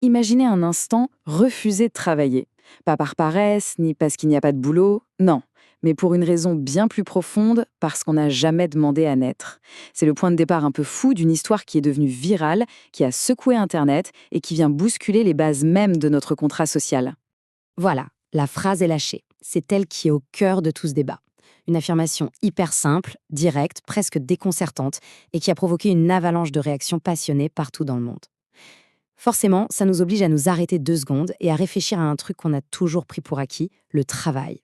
Imaginez un instant refuser de travailler. Pas par paresse, ni parce qu'il n'y a pas de boulot, non. Mais pour une raison bien plus profonde, parce qu'on n'a jamais demandé à naître. C'est le point de départ un peu fou d'une histoire qui est devenue virale, qui a secoué Internet et qui vient bousculer les bases mêmes de notre contrat social. Voilà, la phrase est lâchée. C'est elle qui est au cœur de tout ce débat. Une affirmation hyper simple, directe, presque déconcertante, et qui a provoqué une avalanche de réactions passionnées partout dans le monde. Forcément, ça nous oblige à nous arrêter 2 secondes et à réfléchir à un truc qu'on a toujours pris pour acquis, le travail.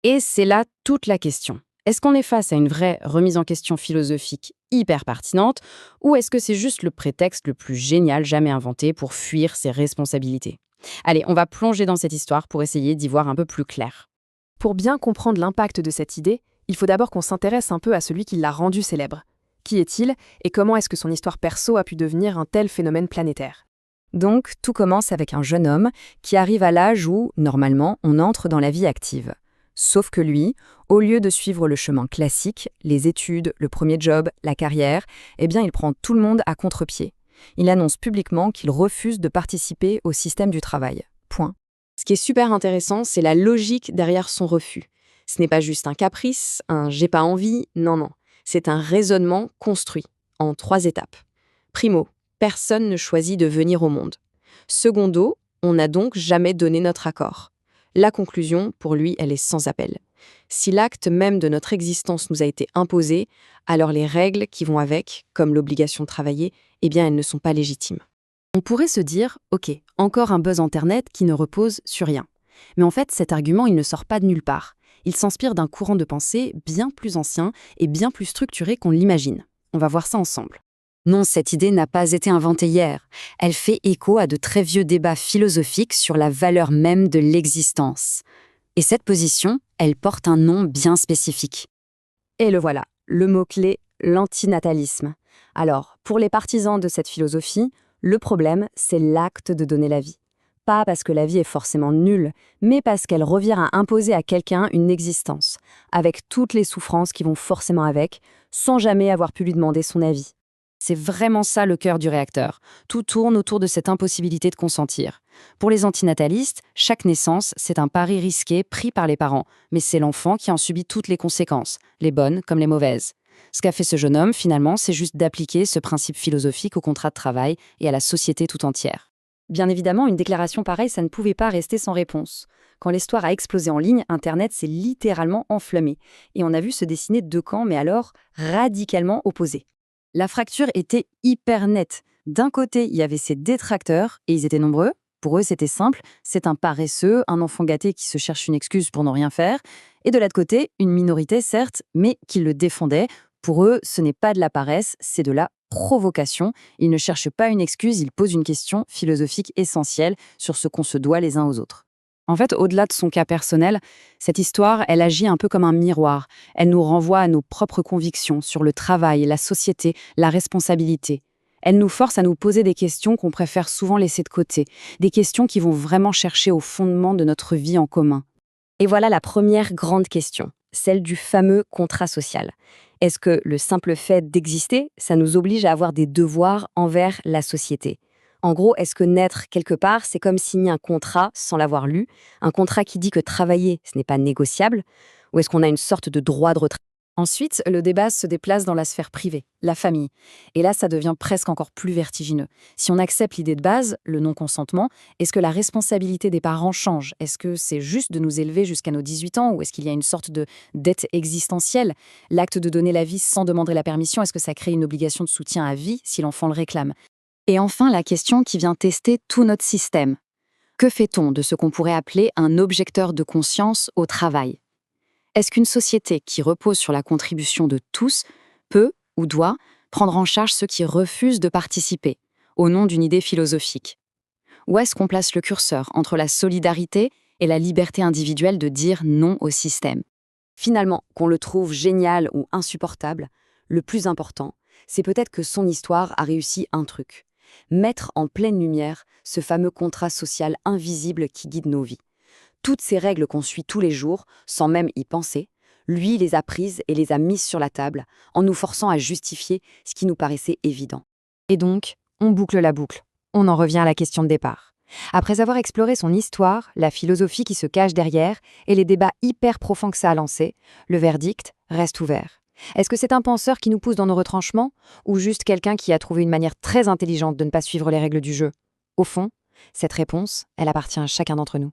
Et c'est là toute la question. Est-ce qu'on est face à une vraie remise en question philosophique hyper pertinente, ou est-ce que c'est juste le prétexte le plus génial jamais inventé pour fuir ses responsabilités? Allez, on va plonger dans cette histoire pour essayer d'y voir un peu plus clair. Pour bien comprendre l'impact de cette idée, il faut d'abord qu'on s'intéresse un peu à celui qui l'a rendu célèbre. Qui est-il et comment est-ce que son histoire perso a pu devenir un tel phénomène planétaire? Donc, tout commence avec un jeune homme qui arrive à l'âge où, normalement, on entre dans la vie active. Sauf que lui, au lieu de suivre le chemin classique, les études, le premier job, la carrière, eh bien, il prend tout le monde à contre-pied. Il annonce publiquement qu'il refuse de participer au système du travail. Point. Ce qui est super intéressant, c'est la logique derrière son refus. Ce n'est pas juste un caprice, un j'ai pas envie, non, non. C'est un raisonnement construit en 3 étapes. Primo, personne ne choisit de venir au monde. Secondo, on n'a donc jamais donné notre accord. La conclusion, pour lui, elle est sans appel. Si l'acte même de notre existence nous a été imposé, alors les règles qui vont avec, comme l'obligation de travailler, eh bien elles ne sont pas légitimes. On pourrait se dire, ok, encore un buzz Internet qui ne repose sur rien. Mais en fait, cet argument, il ne sort pas de nulle part. Il s'inspire d'un courant de pensée bien plus ancien et bien plus structuré qu'on l'imagine. On va voir ça ensemble. Non, cette idée n'a pas été inventée hier. Elle fait écho à de très vieux débats philosophiques sur la valeur même de l'existence. Et cette position, elle porte un nom bien spécifique. Et le voilà, le mot-clé, l'antinatalisme. Alors, pour les partisans de cette philosophie, le problème, c'est l'acte de donner la vie. Pas parce que la vie est forcément nulle, mais parce qu'elle revient à imposer à quelqu'un une existence, avec toutes les souffrances qui vont forcément avec, sans jamais avoir pu lui demander son avis. C'est vraiment ça le cœur du réacteur. Tout tourne autour de cette impossibilité de consentir. Pour les antinatalistes, chaque naissance, c'est un pari risqué pris par les parents, mais c'est l'enfant qui en subit toutes les conséquences, les bonnes comme les mauvaises. Ce qu'a fait ce jeune homme, finalement, c'est juste d'appliquer ce principe philosophique au contrat de travail et à la société tout entière. Bien évidemment, une déclaration pareille, ça ne pouvait pas rester sans réponse. Quand l'histoire a explosé en ligne, Internet s'est littéralement enflammé. Et on a vu se dessiner 2 camps, mais alors radicalement opposés. La fracture était hyper nette. D'un côté, il y avait ses détracteurs, et ils étaient nombreux. Pour eux, c'était simple, c'est un paresseux, un enfant gâté qui se cherche une excuse pour ne rien faire. Et de l'autre côté, une minorité, certes, mais qui le défendait. Pour eux, ce n'est pas de la paresse, c'est de la provocation. Ils ne cherchent pas une excuse, ils posent une question philosophique essentielle sur ce qu'on se doit les uns aux autres. En fait, au-delà de son cas personnel, cette histoire, elle agit un peu comme un miroir. Elle nous renvoie à nos propres convictions sur le travail, la société, la responsabilité. Elle nous force à nous poser des questions qu'on préfère souvent laisser de côté, des questions qui vont vraiment chercher au fondement de notre vie en commun. Et voilà la première grande question, celle du fameux contrat social. Est-ce que le simple fait d'exister, ça nous oblige à avoir des devoirs envers la société ? En gros, est-ce que naître quelque part, c'est comme signer un contrat sans l'avoir lu, un contrat qui dit que travailler, ce n'est pas négociable, ou est-ce qu'on a une sorte de droit de retraite? Ensuite, le débat se déplace dans la sphère privée, la famille. Et là, ça devient presque encore plus vertigineux. Si on accepte l'idée de base, le non-consentement, est-ce que la responsabilité des parents change? Est-ce que c'est juste de nous élever jusqu'à nos 18 ans, ou est-ce qu'il y a une sorte de dette existentielle? L'acte de donner la vie sans demander la permission, est-ce que ça crée une obligation de soutien à vie si l'enfant le réclame? Et enfin, la question qui vient tester tout notre système. Que fait-on de ce qu'on pourrait appeler un objecteur de conscience au travail? Est-ce qu'une société qui repose sur la contribution de tous peut ou doit prendre en charge ceux qui refusent de participer, au nom d'une idée philosophique? Où est-ce qu'on place le curseur entre la solidarité et la liberté individuelle de dire non au système? Finalement, qu'on le trouve génial ou insupportable, le plus important, c'est peut-être que son histoire a réussi un truc. Mettre en pleine lumière ce fameux contrat social invisible qui guide nos vies. Toutes ces règles qu'on suit tous les jours, sans même y penser, lui les a prises et les a mises sur la table, en nous forçant à justifier ce qui nous paraissait évident. Et donc, on boucle la boucle. On en revient à la question de départ. Après avoir exploré son histoire, la philosophie qui se cache derrière et les débats hyper profonds que ça a lancés, le verdict reste ouvert. Est-ce que c'est un penseur qui nous pousse dans nos retranchements ou juste quelqu'un qui a trouvé une manière très intelligente de ne pas suivre les règles du jeu? Au fond, cette réponse, elle appartient à chacun d'entre nous.